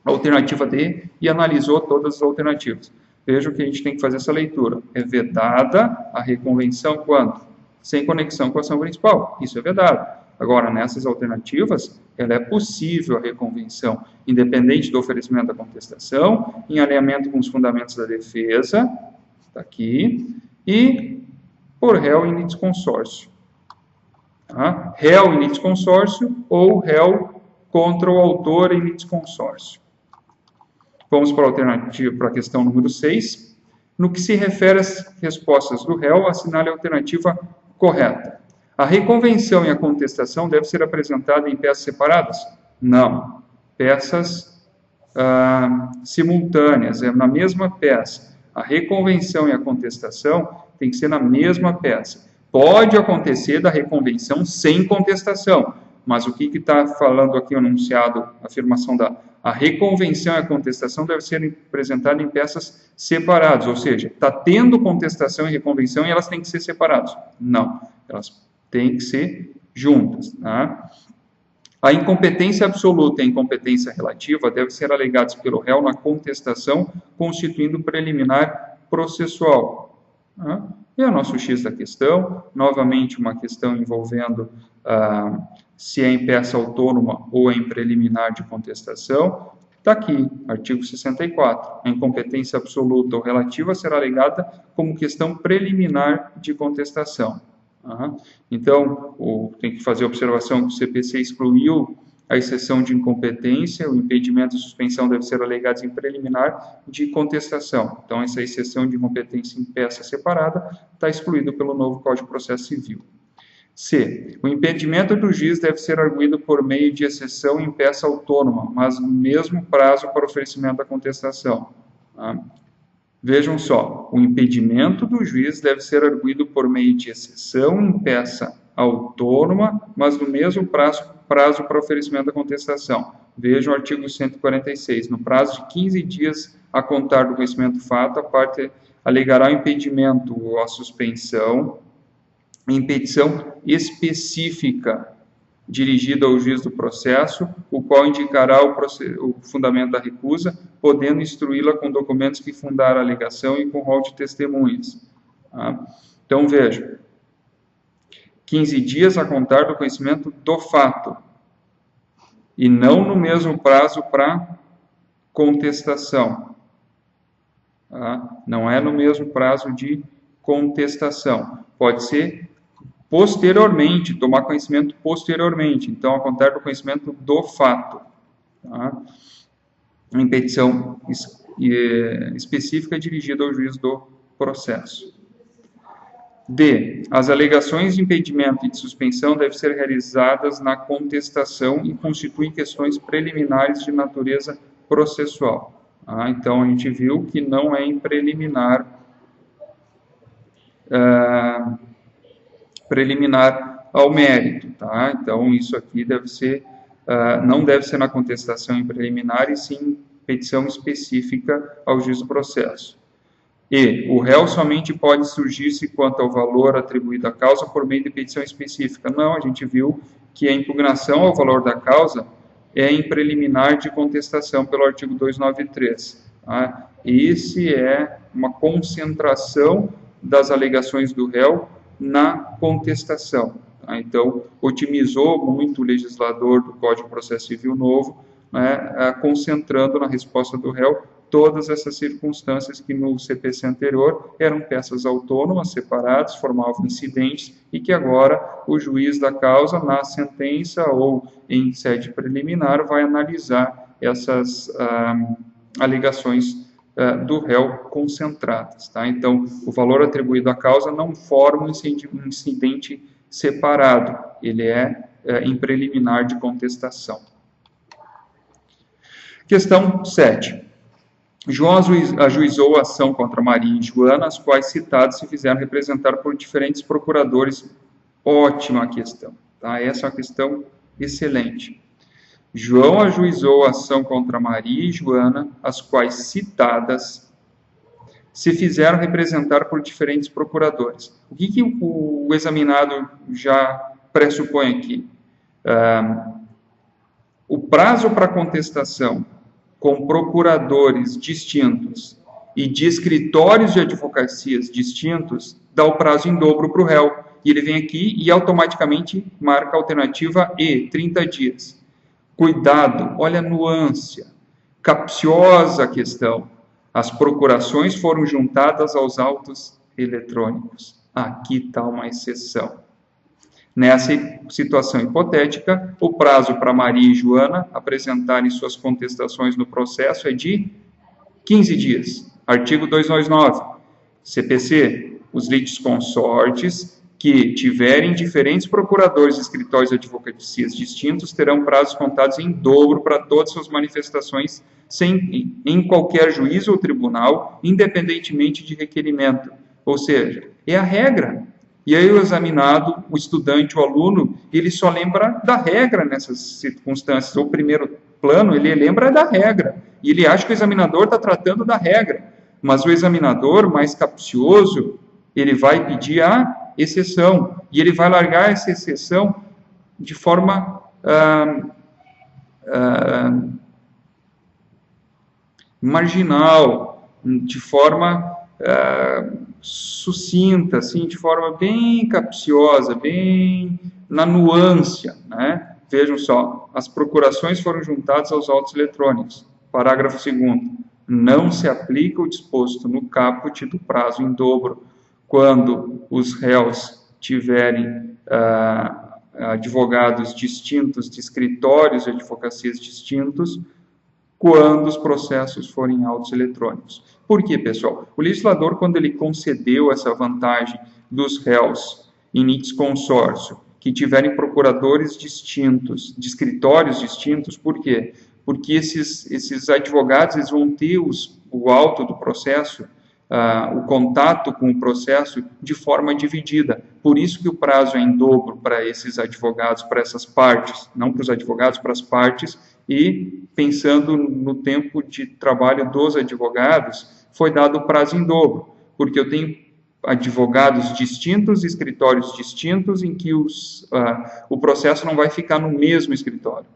a alternativa D e analisou todas as alternativas. Veja que a gente tem que fazer essa leitura. É vedada a reconvenção quando? Sem conexão com a ação principal. Isso é vedado. Agora, nessas alternativas, ela é possível a reconvenção, independente do oferecimento da contestação, em alinhamento com os fundamentos da defesa, está aqui, e por réu em litisconsórcio. Réu em litisconsórcio ou réu contra o autor em litisconsórcio. Vamos para a alternativa, para a questão número 6. No que se refere às respostas do réu, assinale a alternativa correta. A reconvenção e a contestação devem ser apresentadas em peças separadas? Não. Peças simultâneas, é na mesma peça. A reconvenção e a contestação tem que ser na mesma peça. Pode acontecer da reconvenção sem contestação, mas o que está falando aqui o enunciado, a afirmação a reconvenção e a contestação devem ser apresentadas em peças separadas, ou seja, está tendo contestação e reconvenção e elas têm que ser separadas. Não, elas têm que ser juntas. A incompetência absoluta e a incompetência relativa devem ser alegadas pelo réu na contestação, constituindo preliminar processual. E o nosso X da questão, novamente uma questão envolvendo se é em peça autônoma ou em preliminar de contestação. Está aqui, artigo 64. A incompetência absoluta ou relativa será alegada como questão preliminar de contestação. Então, tem que fazer a observação que o CPC excluiu a exceção de incompetência, o impedimento e suspensão devem ser alegados em preliminar de contestação. Então, essa exceção de incompetência em peça separada está excluído pelo novo Código de Processo Civil. C. O impedimento do juiz deve ser arguido por meio de exceção em peça autônoma, mas no mesmo prazo para oferecimento da contestação. Vejam só, o impedimento do juiz deve ser arguido por meio de exceção em peça autônoma, mas no mesmo prazo para oferecimento da contestação. Vejam o artigo 146. No prazo de 15 dias a contar do conhecimento do fato, a parte alegará o impedimento ou a suspensão em petição específica dirigida ao juiz do processo, o qual indicará o fundamento da recusa, podendo instruí-la com documentos que fundaram a alegação e com rol de testemunhas. Então, veja, 15 dias a contar do conhecimento do fato, e não no mesmo prazo para contestação. Não é no mesmo prazo de contestação. Pode ser posteriormente, tomar conhecimento posteriormente. Então, a contar do conhecimento do fato. Em petição específica dirigida ao juiz do processo. D. As alegações de impedimento e de suspensão devem ser realizadas na contestação e constituem questões preliminares de natureza processual. Então, a gente viu que não é em preliminar ao mérito, tá? Então, isso aqui deve ser, não deve ser na contestação em preliminar, e sim petição específica ao juiz do processo. E o réu somente pode surgir-se quanto ao valor atribuído à causa por meio de petição específica. Não, a gente viu que a impugnação ao valor da causa é em preliminar de contestação pelo artigo 293. Tá? Esse é uma concentração das alegações do réu na contestação. Tá? Então, otimizou muito o legislador do Código de Processo Civil novo, né, concentrando na resposta do réu todas essas circunstâncias que no CPC anterior eram peças autônomas, separadas, formavam incidentes, e que agora o juiz da causa, na sentença ou em sede preliminar, vai analisar essas alegações do réu concentradas. Tá? Então, o valor atribuído à causa não forma um incidente separado, ele é em preliminar de contestação. Questão 7. João ajuizou a ação contra Maria e Joana, as quais citadas se fizeram representar por diferentes procuradores. Ótima questão. Tá? Essa é uma questão excelente. João ajuizou a ação contra Maria e Joana, as quais citadas se fizeram representar por diferentes procuradores. O que o examinado já pressupõe aqui? O prazo para contestação com procuradores distintos e de escritórios de advocacias distintos dá o prazo em dobro para o réu. E ele vem aqui e automaticamente marca a alternativa E, 30 dias. Cuidado, olha a nuance, capciosa a questão. As procurações foram juntadas aos autos eletrônicos. Aqui está uma exceção. Nessa situação hipotética, o prazo para Maria e Joana apresentarem suas contestações no processo é de 15 dias. Artigo 299. CPC, os litisconsortes que tiverem diferentes procuradores e escritórios de advocacias distintos terão prazos contados em dobro para todas suas manifestações em qualquer juízo ou tribunal, independentemente de requerimento. Ou seja, é a regra. E aí o examinado, o estudante, o aluno, ele só lembra da regra nessas circunstâncias. O primeiro plano, ele lembra da regra. E ele acha que o examinador está tratando da regra. Mas o examinador, mais capcioso, ele vai pedir a exceção. E ele vai largar essa exceção de forma marginal, de forma sucinta, assim, de forma bem capciosa, bem na nuance, né? Vejam só, as procurações foram juntadas aos autos eletrônicos. Parágrafo 2º. Não se aplica o disposto no caput do prazo em dobro quando os réus tiverem advogados distintos de escritórios de advocacias distintos, quando os processos forem autos eletrônicos. Por quê, pessoal? O legislador, quando ele concedeu essa vantagem dos réus em litisconsórcio, que tiverem procuradores distintos, de escritórios distintos, por quê? Porque esses advogados eles vão ter o auto do processo, o contato com o processo de forma dividida. Por isso que o prazo é em dobro para esses advogados, para essas partes, não para os advogados, para as partes, e pensando no tempo de trabalho dos advogados, foi dado o prazo em dobro, porque eu tenho advogados distintos, escritórios distintos, em que o processo não vai ficar no mesmo escritório.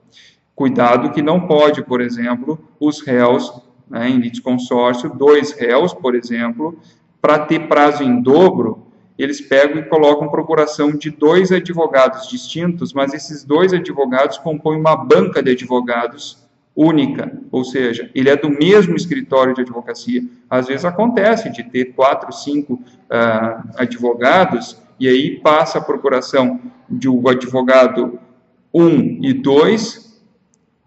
Cuidado que não pode, por exemplo, os réus, em litisconsórcio, 2 réus, por exemplo, para ter prazo em dobro, eles pegam e colocam procuração de 2 advogados distintos, mas esses 2 advogados compõem uma banca de advogados única, ou seja, ele é do mesmo escritório de advocacia. Às vezes acontece de ter 4, 5 advogados, e aí passa a procuração de um advogado 1 e 2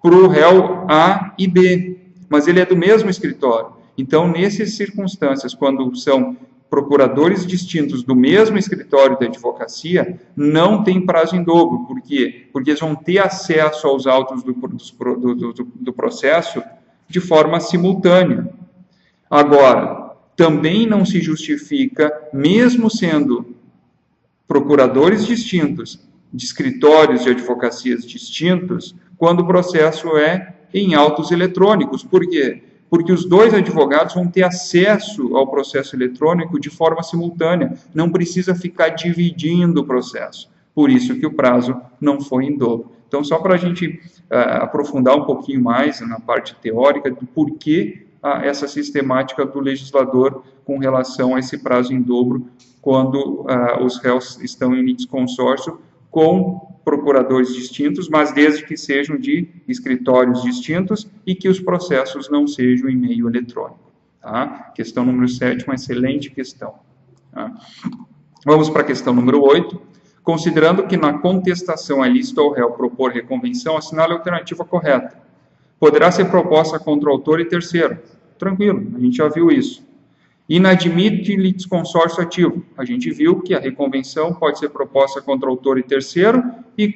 para o réu A e B, mas ele é do mesmo escritório. Então, nessas circunstâncias, quando são procuradores distintos do mesmo escritório de advocacia, não tem prazo em dobro. Por quê? Porque eles vão ter acesso aos autos do processo de forma simultânea. Agora, também não se justifica, mesmo sendo procuradores distintos, de escritórios de advocacias distintos, quando o processo é em autos eletrônicos. Por quê? Porque os 2 advogados vão ter acesso ao processo eletrônico de forma simultânea, não precisa ficar dividindo o processo. Por isso que o prazo não foi em dobro. Então, só para a gente aprofundar um pouquinho mais na parte teórica do porquê essa sistemática do legislador com relação a esse prazo em dobro quando os réus estão em litisconsórcio com procuradores distintos, mas desde que sejam de escritórios distintos e que os processos não sejam em meio eletrônico. Tá? Questão número 7, uma excelente questão. Tá? Vamos para a questão número 8. Considerando que na contestação é lícito ao réu propor reconvenção, assinale a alternativa correta. Poderá ser proposta contra o autor e terceiro. Tranquilo, a gente já viu isso. Inadmite litisconsórcio ativo. A gente viu que a reconvenção pode ser proposta contra o autor e terceiro e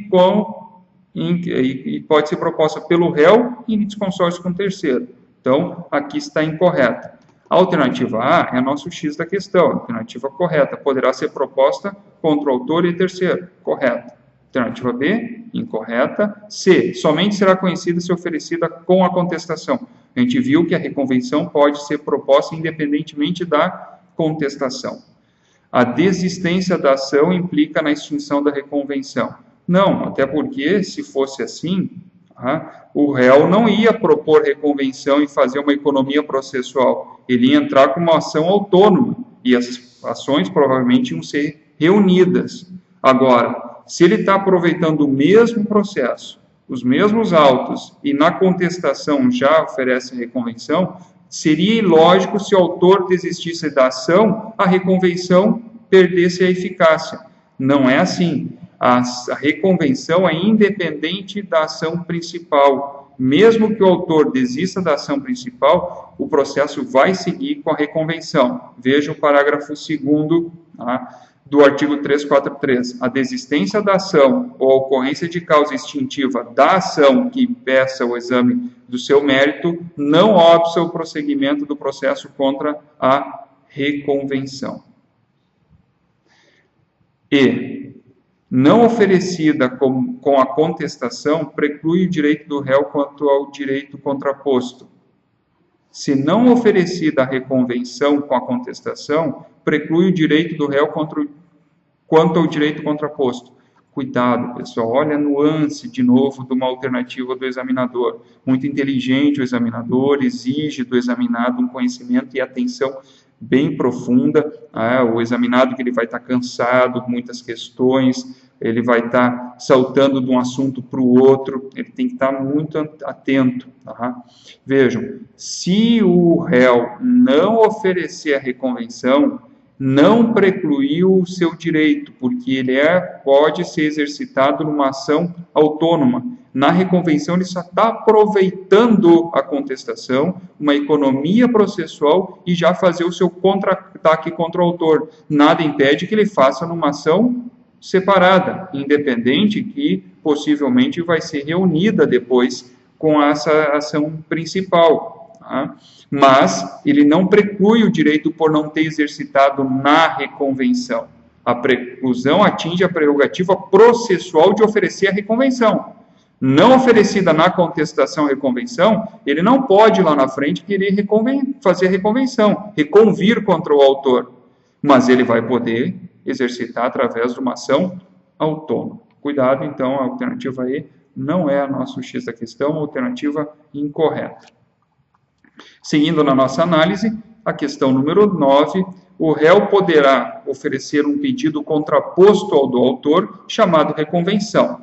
pode ser proposta pelo réu em litisconsórcio com terceiro. Então, aqui está incorreta. A alternativa A é nosso X da questão. A alternativa correta poderá ser proposta contra o autor e terceiro. Correta. Alternativa B, incorreta. C, somente será conhecida se oferecida com a contestação. A gente viu que a reconvenção pode ser proposta independentemente da contestação. A desistência da ação implica na extinção da reconvenção. Não, até porque, se fosse assim, o réu não ia propor reconvenção e fazer uma economia processual. Ele ia entrar com uma ação autônoma e as ações provavelmente iam ser reunidas. Agora, se ele está aproveitando o mesmo processo, os mesmos autos, e na contestação já oferece reconvenção, seria ilógico se o autor desistisse da ação, a reconvenção perdesse a eficácia. Não é assim. A reconvenção é independente da ação principal. Mesmo que o autor desista da ação principal, o processo vai seguir com a reconvenção. Veja o parágrafo 2º, do artigo 343, a desistência da ação ou a ocorrência de causa extintiva da ação que impeça o exame do seu mérito não obsta o prosseguimento do processo contra a reconvenção. E, não oferecida com a contestação, preclui o direito do réu quanto ao direito contraposto. Se não oferecida a reconvenção com a contestação, preclui o direito do réu quanto ao direito contraposto. Cuidado, pessoal, olha a nuance, de novo, de uma alternativa do examinador. Muito inteligente o examinador, exige do examinado um conhecimento e atenção bem profunda, o examinado que ele vai estar cansado, muitas questões, ele vai estar saltando de um assunto para o outro, ele tem que estar muito atento. Tá? Vejam, se o réu não oferecer a reconvenção, não precluiu o seu direito, porque ele pode ser exercitado numa ação autônoma. Na reconvenção, ele só está aproveitando a contestação, uma economia processual e já fazer o seu contra-ataque contra o autor. Nada impede que ele faça numa ação separada, independente, que possivelmente vai ser reunida depois com essa ação principal. Tá? Mas ele não preclui o direito por não ter exercitado na reconvenção. A preclusão atinge a prerrogativa processual de oferecer a reconvenção. Não oferecida na contestação reconvenção, ele não pode lá na frente querer fazer a reconvenção, reconvir contra o autor, mas ele vai poder exercitar através de uma ação autônoma. Cuidado, então, a alternativa E não é a nossa X da questão, a alternativa incorreta. Seguindo na nossa análise, a questão número 9, o réu poderá oferecer um pedido contraposto ao do autor, chamado reconvenção.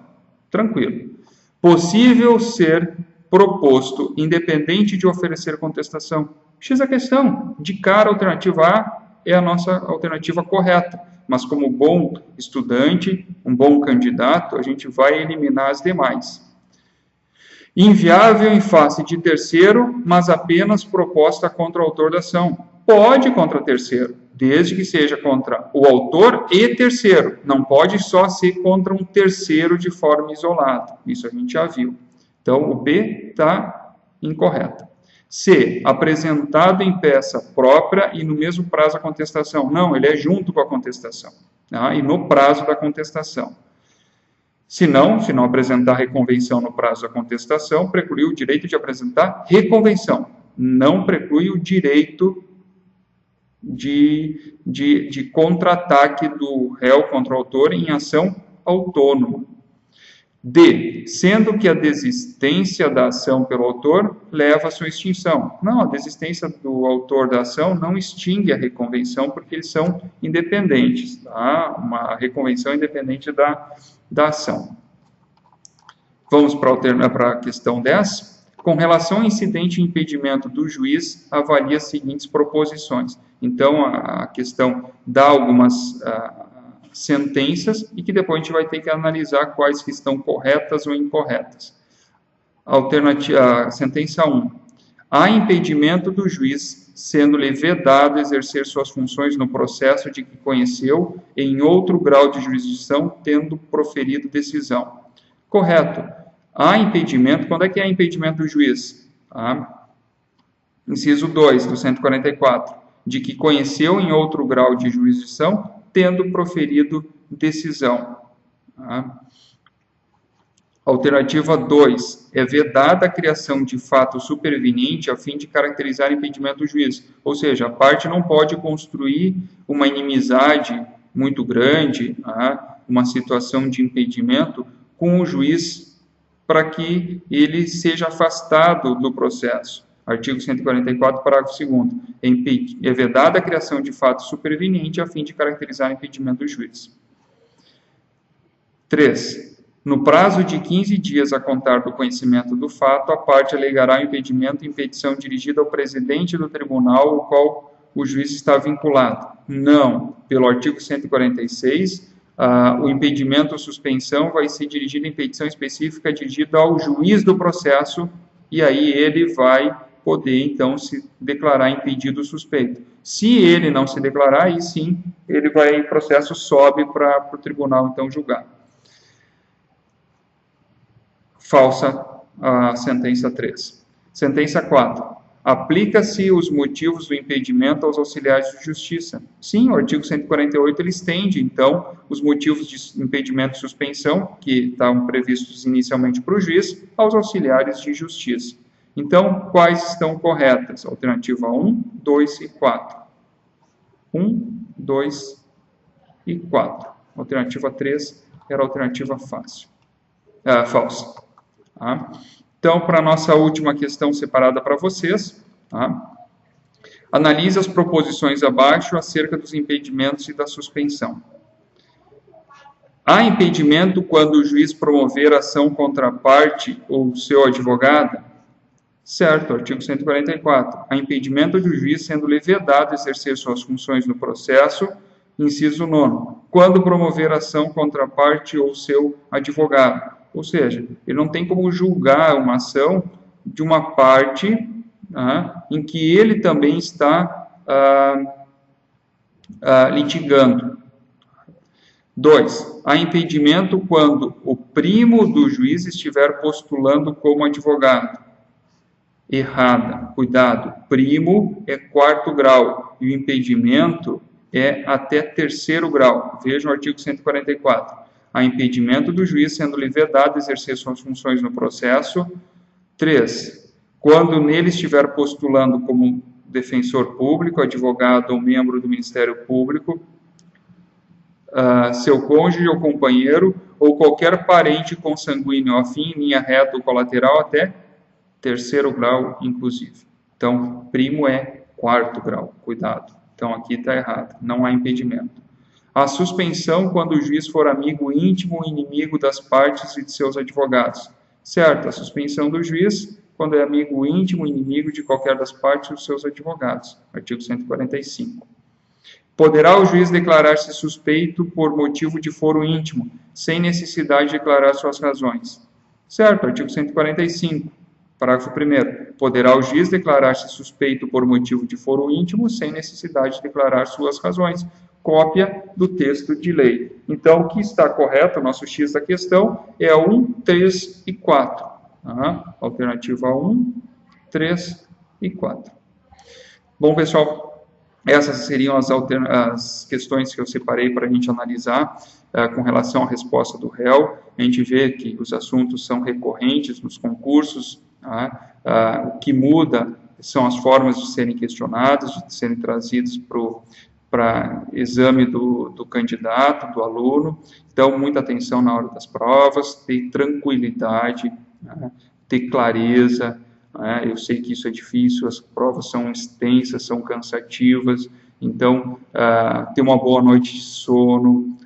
Tranquilo. Possível ser proposto, independente de oferecer contestação. X a questão. De cara, a alternativa A é a nossa alternativa correta. Mas como bom estudante, um bom candidato, a gente vai eliminar as demais. Inviável em face de terceiro, mas apenas proposta contra o autor da ação. Pode contra terceiro, desde que seja contra o autor e terceiro. Não pode só ser contra um terceiro de forma isolada. Isso a gente já viu. Então, o B está incorreto. C, apresentado em peça própria e no mesmo prazo da contestação. Não, ele é junto com a contestação. Tá? E no prazo da contestação. Se não apresentar reconvenção no prazo da contestação, preclui o direito de apresentar reconvenção. Não preclui o direito de contra-ataque do réu contra o autor em ação autônoma. D, sendo que a desistência da ação pelo autor leva à sua extinção. Não, a desistência do autor da ação não extingue a reconvenção, porque eles são independentes. Tá? Uma reconvenção independente da ação. Vamos para a questão 10. Com relação ao incidente e impedimento do juiz, avalia as seguintes proposições. Então, a questão dá algumas sentenças e que depois a gente vai ter que analisar quais que estão corretas ou incorretas. A sentença 1. Há impedimento do juiz, sendo-lhe vedado exercer suas funções no processo de que conheceu em outro grau de jurisdição, tendo proferido decisão. Correto. Há impedimento. Quando é que há impedimento do juiz? Inciso 2 do 144. De que conheceu em outro grau de jurisdição, tendo proferido decisão. Alternativa 2. É vedada a criação de fato superveniente a fim de caracterizar impedimento do juiz. Ou seja, a parte não pode construir uma inimizade muito grande, uma situação de impedimento com o juiz para que ele seja afastado do processo. Artigo 144, parágrafo 2º. É vedada a criação de fato superveniente a fim de caracterizar impedimento do juiz. 3. No prazo de 15 dias a contar do conhecimento do fato, a parte alegará o impedimento em petição dirigida ao presidente do tribunal, ao qual o juiz está vinculado. Não. Pelo artigo 146, o impedimento ou suspensão vai ser dirigido em petição específica dirigida ao juiz do processo, e aí ele vai poder, então, se declarar impedido suspeito. Se ele não se declarar, aí sim, o processo sobe para o tribunal, então, julgar. Falsa a sentença 3. Sentença 4. Aplica-se os motivos do impedimento aos auxiliares de justiça. Sim, o artigo 148 ele estende, então, os motivos de impedimento e suspensão, que estavam previstos inicialmente para o juiz, aos auxiliares de justiça. Então, quais estão corretas? Alternativa 1, 2 e 4. 1, 2 e 4. Alternativa 3 era a alternativa falsa. Tá? Então, para a nossa última questão separada para vocês, tá? Analise as proposições abaixo acerca dos impedimentos e da suspensão. Há impedimento quando o juiz promover ação contra a parte ou seu advogado? Certo, artigo 144. Há impedimento do juiz sendo-lhe vedado exercer suas funções no processo, inciso 9, quando promover ação contra a parte ou seu advogado. Ou seja, ele não tem como julgar uma ação de uma parte em que ele também está litigando. 2. Há impedimento quando o primo do juiz estiver postulando como advogado. Errada. Cuidado. Primo é 4º grau e o impedimento é até 3º grau. Veja o artigo 144. Há impedimento do juiz sendo-lhe vedado exercer suas funções no processo. 3. Quando nele estiver postulando como defensor público, advogado ou membro do Ministério Público, seu cônjuge ou companheiro, ou qualquer parente consanguíneo afim, em linha reta ou colateral, até 3º grau, inclusive. Então, primo é 4º grau, cuidado. Então, aqui está errado, não há impedimento. A suspensão quando o juiz for amigo íntimo ou inimigo das partes e de seus advogados. Certo, a suspensão do juiz quando é amigo íntimo ou inimigo de qualquer das partes e dos seus advogados. Artigo 145. Poderá o juiz declarar-se suspeito por motivo de foro íntimo, sem necessidade de declarar suas razões. Certo, artigo 145, parágrafo 1º. Poderá o juiz declarar-se suspeito por motivo de foro íntimo, sem necessidade de declarar suas razões. Cópia do texto de lei. Então, o que está correto, o nosso X da questão, é 1, 3 e 4. Alternativa 1, 3 e 4. Bom, pessoal, essas seriam as questões que eu separei para a gente analisar com relação à resposta do réu. A gente vê que os assuntos são recorrentes nos concursos. O que muda são as formas de serem questionados, de serem trazidos para exame do candidato, do aluno. Então, muita atenção na hora das provas, ter tranquilidade, ter clareza. Eu sei que isso é difícil, as provas são extensas, são cansativas, então ter uma boa noite de sono,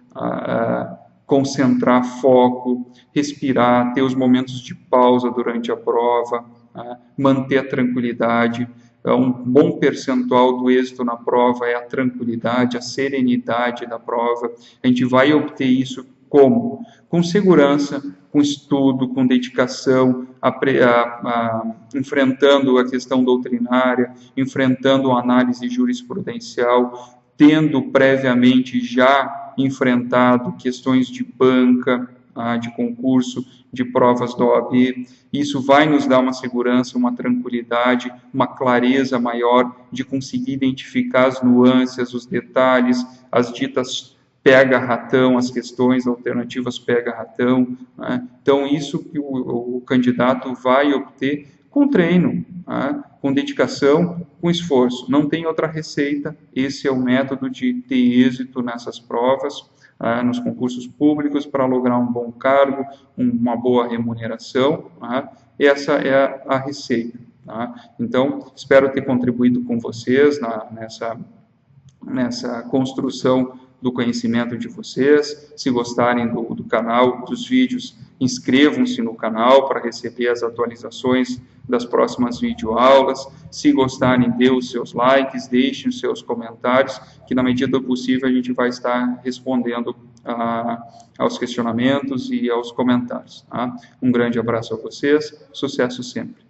concentrar foco, respirar, ter os momentos de pausa durante a prova, manter a tranquilidade. Um bom percentual do êxito na prova é a tranquilidade, a serenidade da prova. A gente vai obter isso como? Com segurança, com estudo, com dedicação, enfrentando a questão doutrinária, enfrentando a análise jurisprudencial, tendo previamente já enfrentado questões de banca, de concurso, de provas da OAB. Isso vai nos dar uma segurança, uma tranquilidade, uma clareza maior de conseguir identificar as nuances, os detalhes, as ditas pega-ratão, as questões alternativas pega-ratão. Então, isso que o candidato vai obter com treino, com dedicação, com esforço. Não tem outra receita, esse é o método de ter êxito nessas provas, nos concursos públicos, para lograr um bom cargo, uma boa remuneração. Essa é a receita. Então, espero ter contribuído com vocês nessa construção do conhecimento de vocês. Se gostarem do canal, dos vídeos, inscrevam-se no canal para receber as atualizações das próximas videoaulas. Se gostarem, dê os seus likes, deixem os seus comentários, que na medida do possível a gente vai estar respondendo aos questionamentos e aos comentários. Um grande abraço a vocês, sucesso sempre.